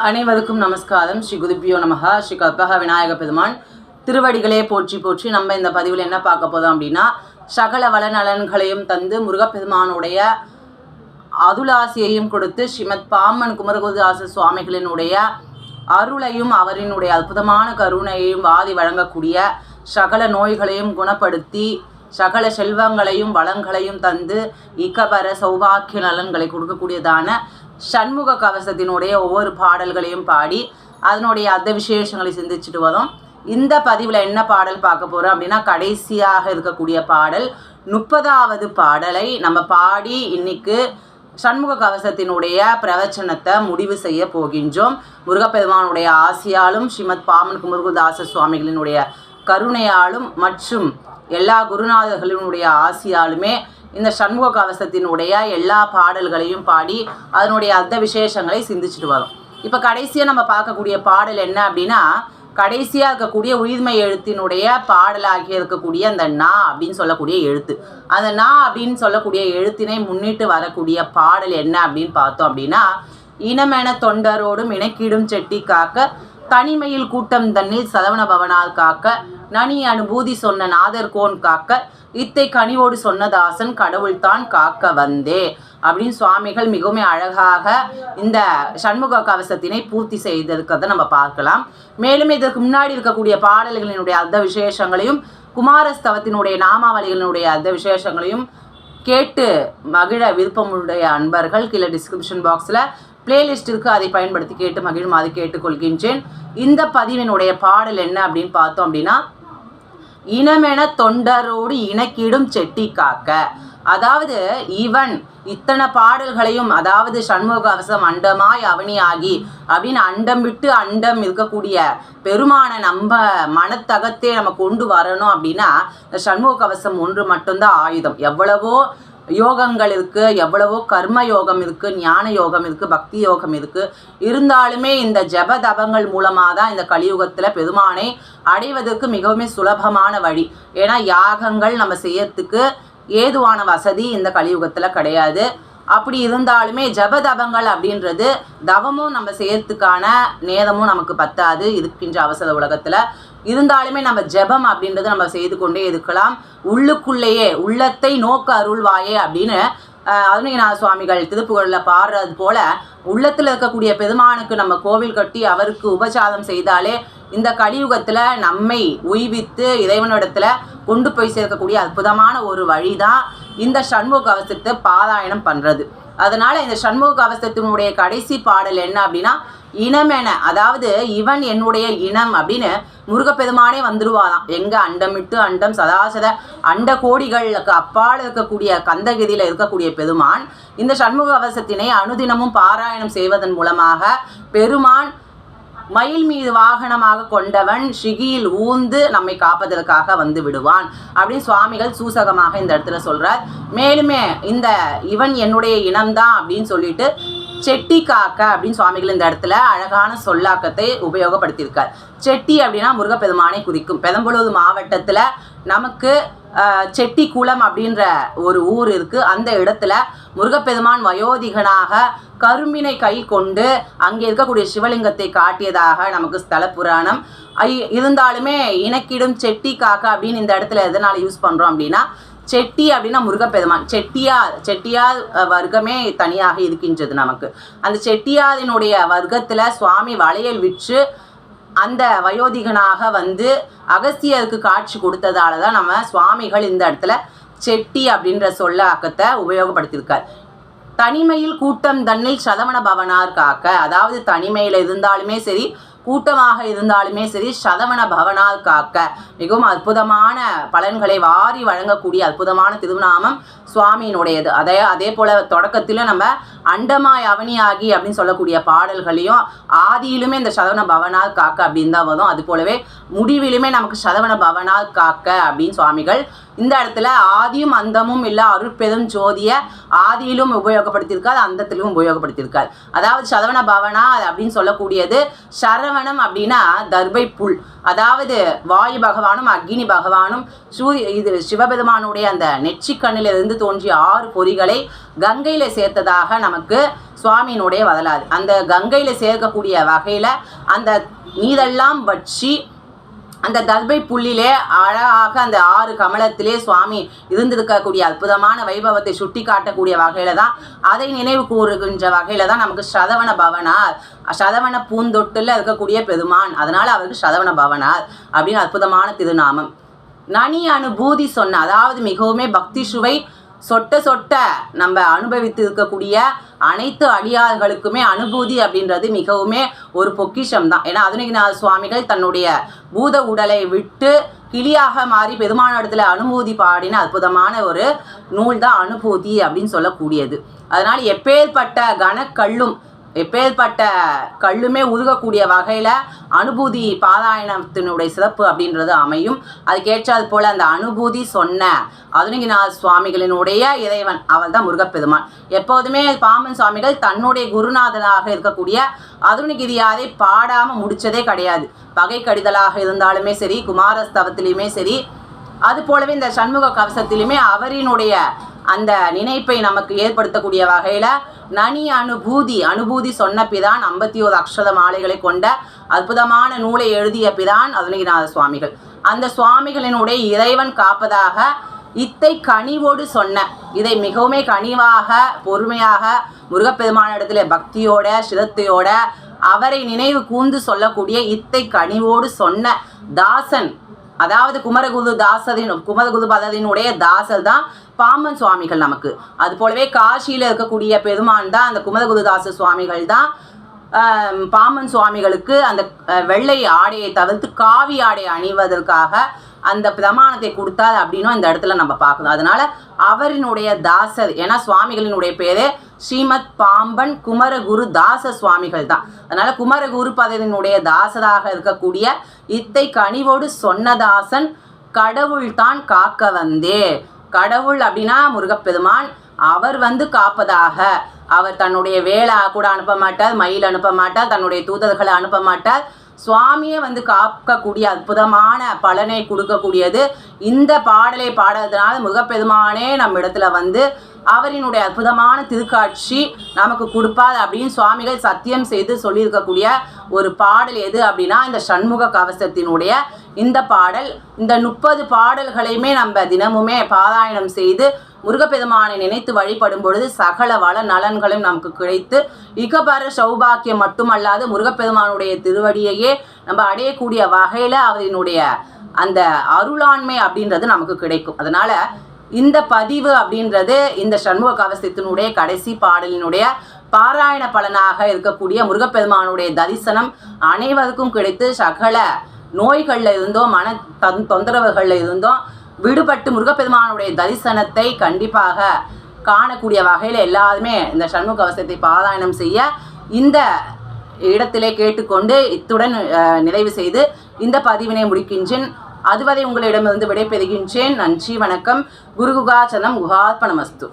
அனைவருக்கும் நமஸ்காரம். ஸ்ரீ குருபியோ நமஹ. ஸ்ரீ கற்பக விநாயக பெருமான் திருவடிகளே போற்றி போற்றி. நம்ம இந்த பதிவில் என்ன பார்க்க போதும் அப்படின்னா, சகல வளநலன்களையும் தந்து முருகப்பெருமானுடைய அருளாசியையும் கொடுத்து ஸ்ரீமத் பாமன் குமரகுருதாச சுவாமிகளினுடைய அருளையும் அவரினுடைய அற்புதமான கருணையையும் வாதி வழங்கக்கூடிய சகல நோய்களையும் குணப்படுத்தி சகல செல்வங்களையும் வளங்களையும் தந்து இக்கபர சௌபாக்கிய நலன்களை கொடுக்கக்கூடியதான சண்முக கவசத்தினுடைய ஒவ்வொரு பாடல்களையும் பாடி அதனுடைய அர்த்த விசேஷங்களை சிந்திச்சுட்டு வரோம். இந்த பதிவில் என்ன பாடல் பார்க்க போகிறோம் அப்படின்னா, கடைசியாக இருக்கக்கூடிய பாடல் 30வது பாடலை நம்ம பாடி இன்னைக்கு சண்முக கவசத்தினுடைய பிரவச்சனத்தை முடிவு செய்ய போகின்றோம். முருகப்பெருமானுடைய ஆசியாலும் ஸ்ரீமத் பாமன் குமரகுருதாச சுவாமிகளினுடைய கருணையாலும் மற்றும் எல்லா குருநாதர்களினுடைய ஆசியாலுமே இந்த சண்முக கவசத்தினுடைய எல்லா பாடல்களையும் பாடி அதனுடைய அர்த்த விசேஷங்களை சிந்திச்சுட்டு வரோம். இப்போ கடைசியாக நம்ம பார்க்கக்கூடிய பாடல் என்ன அப்படின்னா, கடைசியாக இருக்கக்கூடிய உயிர்மை எழுத்தினுடைய பாடலாகி இருக்கக்கூடிய அந்த நா அப்படின்னு சொல்லக்கூடிய எழுத்து. அந்த நா அப்படின்னு சொல்லக்கூடிய எழுத்தினை முன்னிட்டு வரக்கூடிய பாடல் என்ன அப்படின்னு பார்த்தோம் அப்படின்னா, இனமென தொண்டரோடும் இணைக்கீடும் செட்டி காக்க தனிமையில் கூட்டம் தன்னில் சதவண பவனால் காக்க நனி அனுபூதி சொன்ன நாதர்கோன் காக்க இத்தை கனிவோடு சொன்னதாசன் கடவுள்தான் காக்க வந்தே அப்படின்னு சுவாமிகள் மிகவும் அழகாக இந்த சண்முக கவசத்தினை பூர்த்தி செய்திருக்கிறத நம்ம பார்க்கலாம். மேலும் இதற்கு முன்னாடி இருக்கக்கூடிய பாடல்களினுடைய அர்த்த விசேஷங்களையும் குமாரஸ்தவத்தினுடைய நாமாவளிகளினுடைய அர்த்த விசேஷங்களையும் கேட்டு மகிழ விருப்பமுடைய அன்பர்கள் கீழே டிஸ்கிரிப்ஷன் பாக்ஸில் பிளேலிஸ்ட் இருக்குது, அதை பயன்படுத்தி கேட்டு மகிழுமாறு கேட்டுக்கொள்கின்றேன். இந்த பதிவினுடைய பாடல் என்ன அப்படின்னு பார்த்தோம் அப்படின்னா, இனமென தொண்டரோடு இணக்கீடும் செட்டி காக்க. அதாவது இவன் இத்தனை பாடல்களையும், அதாவது சண்முக கவசம் அண்டமாய் அவனியாகி அப்படின்னு அண்டம் விட்டு அண்டம் இருக்கக்கூடிய பெருமான நம்ம மனத்தகத்தே நம்ம கொண்டு வரணும் அப்படின்னா இந்த சண்முக கவசம் ஒன்று மட்டும்தான் ஆயுதம். எவ்வளவோ யோகங்கள் இருக்குது, எவ்வளவோ கர்ம யோகம் இருக்குது, ஞான யோகம் இருக்குது, பக்தி யோகம் இருக்குது. இருந்தாலுமே இந்த ஜப தபங்கள் மூலமாக தான் இந்த கலியுகத்தில் பெருமானை அடைவதற்கு மிகவும் சுலபமான வழி. ஏன்னா யாகங்கள் நம்ம செய்யறதுக்கு ஏதுவான வசதி இந்த கலியுகத்தில் கிடையாது. அப்படி இருந்தாலுமே ஜபதபங்கள் அப்படின்றது தவமும் நம்ம செய்யறதுக்கான நேரமும் நமக்கு பத்தாது இருக்கின்ற அவசர உலகத்தில். இருந்தாலுமே நம்ம ஜபம் அப்படின்றது நம்ம செய்து கொண்டே இருக்கலாம். உள்ளுக்குள்ளேயே உள்ளத்தை நோக்க அருள்வாயே அப்படின்னு அருணகிரிநாத சுவாமிகள் திருப்புகழில் பாடுறது போல உள்ளத்தில் இருக்கக்கூடிய பெருமானுக்கு நம்ம கோவில் கட்டி அவருக்கு உபசாரம் செய்தாலே இந்த கலியுகத்தில் நம்மை உய்வித்து இறைவனிடத்தில் கொண்டு போய் சேர்க்கக்கூடிய அற்புதமான ஒரு வழி தான் இந்த சண்முக கவசத்தை பாராயணம் பண்ணுறது. அதனால் இந்த சண்முக கவசத்தினுடைய கடைசி பாடல் என்ன அப்படின்னா, இனமென, அதாவது இவன் என்னுடைய இனம் அப்படின்னு முருகப்பெருமானே வந்துடுவாராம். எங்கே அண்டமிட்டு அண்டம் சதாசத அண்ட கோடிகளுக்கு அப்பால் இருக்கக்கூடிய கந்தகிரியில் இருக்கக்கூடிய பெருமான் இந்த சண்முக கவசத்தினை அனுதினமும் பாராயணம் செய்வதன் மூலமாக பெருமான் மயில் மீது வாகனமாக கொண்டவன் ஷிகியில் ஊந்து நம்மை காப்பதற்காக வந்து விடுவான் அப்படின்னு சுவாமிகள் சூசகமாக இந்த இடத்துல சொல்றார். மேலுமே இந்த இவன் என்னுடைய இனம்தான் அப்படின்னு சொல்லிட்டு செட்டி காக்க அப்படின்னு சுவாமிகள் இந்த இடத்துல அழகான சொல்லாக்கத்தை உபயோகப்படுத்தியிருக்கார். செட்டி அப்படின்னா முருகப்பெருமானை குறிக்கும். பெரம்பலூர் மாவட்டத்தில் நமக்கு செட்டி குளம் அப்படின்ற ஒரு ஊர் இருக்குது. அந்த இடத்துல முருகப்பெருமான் வயோதிகனாக கரும்பினை கை கொண்டு அங்கே இருக்கக்கூடிய சிவலிங்கத்தை காட்டியதாக நமக்கு ஸ்தல புராணம். இருந்தாலுமே இணக்கிடும் செட்டி காக்க அப்படின்னு இந்த இடத்துல எதனால் யூஸ் பண்ணுறோம் அப்படின்னா, செட்டி அப்படின்னா முருகப்பெருமான், செட்டியார் வர்க்கமே தனியாக இருக்கின்றது நமக்கு. அந்த செட்டியாரினுடைய வர்க்கத்தில் சுவாமி வளையல் விற்று அந்த வயோதிகனாக வந்து அகஸ்தியருக்கு காட்சி கொடுத்ததால தான் நம்ம சுவாமிகள் இந்த இடத்துல செட்டி அப்படின்ற சொல்லாக்கத்தை உபயோகப்படுத்தியிருக்கார். தனிமையில் கூட்டம் தன்னில் சதவண பவனார் காக்க. அதாவது தனிமையில் இருந்தாலுமே சரி, கூட்டமாக இருந்தாலுமே சரி, சதவண பவனால் காக்க. மிகவும் அற்புதமான பலன்களை வாரி வழங்கக்கூடிய அற்புதமான திருநாமம் சுவாமியினுடையது. அதே போல் தொடக்கத்தில் நம்ம அண்டமாய் அவனியாகி அப்படின்னு சொல்லக்கூடிய பாடல்களையும் ஆதியிலுமே இந்த சதவண பவனால் காக்க அப்படின்னு தான் வரும். அது போலவே முடிவிலுமே நமக்கு சதவண பவனால் காக்க அப்படின்னு சுவாமிகள் இந்த இடத்துல ஆதியும் அந்தமும் இல்ல அருட்பெரும் ஜோதிய ஆதியிலும் உபயோகப்படுத்தியிருக்காது, அந்தத்திலும் உபயோகப்படுத்தியிருக்காது. அதாவது சரவண பவனா அப்படின்னு சொல்லக்கூடியது, சரவணம் அப்படின்னா தர்பை புல், அதாவது வாயு பகவானும் அக்னி பகவானும் இது சிவபெருமானுடைய அந்த நெற்றிக்கண்ணிலிருந்து தோன்றிய 6 பொறிகளை கங்கையில சேர்த்ததாக நமக்கு சுவாமியினுடைய வரலாறு. அந்த கங்கையில சேர்க்கக்கூடிய வகையில அந்த நீரெல்லாம் வச்சு அந்த தர்பை புள்ளிலே அழகாக அந்த 6 கமலத்திலே சுவாமி இருந்திருக்கக்கூடிய அற்புதமான வைபவத்தை சுட்டி காட்டக்கூடிய வகையில தான், அதை நினைவு கூறுகின்ற வகையில தான் நமக்கு சரவண பவனார், சரவண பூந்தொட்டுல இருக்கக்கூடிய பெருமான், அதனால அவருக்கு சரவண பவனார் அப்படின்னு அற்புதமான திருநாமம். நனி அனுபூதி சொன்ன, அதாவது மிகவுமே பக்தி சுவை சொட்ட சொட்ட நம்ம அனுபவித்து இருக்கக்கூடிய அனைத்து அடியார்களுக்குமே அனுபூதி அப்படின்றது மிகவுமே ஒரு பொக்கிஷம் தான். ஏன்னா அருணகிரிநாத சுவாமிகள் தன்னுடைய பூத உடலை விட்டு கிளியாக மாறி பெருமானிடத்துல அனுபூதி பாடின அற்புதமான ஒரு நூல் தான் அனுபூதி அப்படின்னு சொல்லக்கூடியது. அதனால எப்பேற்பட்ட கல்லுமே உருகக்கூடிய வகையில் அனுபூதி பாராயணத்தினுடைய சிறப்பு அப்படின்றது அமையும். அதுக்கேற்றாது போல் அந்த அனுபூதி சொன்ன அருணகிரிநாத சுவாமிகளினுடைய இறைவன் அவர் தான் முருகப்பெருமான். எப்போதுமே பாம்பன் சுவாமிகள் தன்னுடைய குருநாதனாக இருக்கக்கூடிய அருணகிரியாரை பாடாமல் முடித்ததே கிடையாது. பகை கடிதலாக இருந்தாலுமே சரி, குமாரஸ்தவத்திலையுமே சரி, அது போலவே இந்த சண்முக கவசத்திலுமே அவரினுடைய அந்த நினைப்பை நமக்கு ஏற்படுத்தக்கூடிய வகையில் நனி அனுபூதி சொன்ன பிரான் 51 அக்ஷர மாலைகளை கொண்ட அற்புதமான நூலை எழுதிய பிரான் அருணகிரிநாத சுவாமிகள். அந்த சுவாமிகளினுடைய இறைவன் காப்பதாக இத்தை கனிவோடு சொன்ன, இதை மிகவுமே கனிவாக பொறுமையாக முருகப்பெருமானிடத்துல பக்தியோட சிரத்தையோட அவரை நினைவு கூர்ந்து சொல்லக்கூடிய இத்தை கனிவோடு சொன்ன தாசன், அதாவது குமரகுரு பதத்தினுடைய தாசர் தான் பாம்பன் சுவாமிகள் நமக்கு. அது போலவே காசியில் இருக்கக்கூடிய பெருமான் தான் அந்த குமரகுருதாச சுவாமிகள் தான் பாம்பன் சுவாமிகளுக்கு அந்த வெள்ளை ஆடையை தவிர்த்து காவி ஆடை அணிவதற்காக அந்த பிரமாணத்தை கொடுத்தார் அப்படின்னும் இந்த இடத்துல நம்ம பார்க்கணும். அதனால அவரினுடைய தாசர், ஏன்னா சுவாமிகளினுடைய பேரே ஸ்ரீமத் பாம்பன் குமரகுரு தாச சுவாமிகள் தான். அதனால குமரகுரு பதவியினுடைய தாசராக இருக்கக்கூடிய இத்தை கனிவோடு சொன்னதாசன் கடவுள் தான் காக்க வந்தே. கடவுள் அப்படின்னா முருகப்பெருமான், அவர் காப்பதாக, அவர் தன்னுடைய வேலை கூட அனுப்ப மாட்டார், மயில் அனுப்ப மாட்டார், தன்னுடைய தூதர்களை அனுப்ப மாட்டார், சுவாமியை காக்கக்கூடிய அற்புதமான பலனை கொடுக்கக்கூடியது இந்த பாடலை பாடுறதுனால முருகப்பெருமானே நம்ம இடத்துல அவரினுடைய அற்புதமான திருக்காட்சி நமக்கு கொடுப்பார் அப்படின்னு சுவாமிகள் சத்தியம் செய்து சொல்லியிருக்கக்கூடிய ஒரு பாடல் எது அப்படின்னா இந்த சண்முக கவசத்தினுடைய இந்த பாடல். இந்த 30 பாடல்களையுமே நம்ம தினமுமே பாராயணம் செய்து முருகப்பெருமானை நினைத்து வழிபடும் பொழுது சகல வள நலன்களும் நமக்கு கிடைத்து இகபர சௌபாக்கியம் மட்டுமல்லாது முருகப்பெருமானுடைய திருவடியையே நம்ம அடையக்கூடிய வகையில் அவரினுடைய அந்த அருளாண்மை அப்படின்றது நமக்கு கிடைக்கும். அதனால இந்த பதிவு அப்படின்றது இந்த சண்முக கவசத்தினுடைய கடைசி பாடலினுடைய பாராயண பலனாக இருக்கக்கூடிய முருகப்பெருமானுடைய தரிசனம் அனைவருக்கும் கிடைத்து சகல நோய்களில் இருந்தோம், மன தொந்தரவுகளில் இருந்தோம் விடுபட்டு முருகப்பெருமானுடைய தரிசனத்தை கண்டிப்பாக காணக்கூடிய வகையில் எல்லாருமே இந்த சண்முக கவசத்தை பாராயணம் செய்ய இந்த இடத்திலே கேட்டுக்கொண்டு இத்துடன் நிறைவு செய்து இந்த பதிவினை முடிக்கின்றேன். அதுவரை உங்களிடமிருந்து விடைபெறுகின்றேன். நன்றி, வணக்கம். குருகுகாச்சனம் குகார்ப்பணமஸ்து.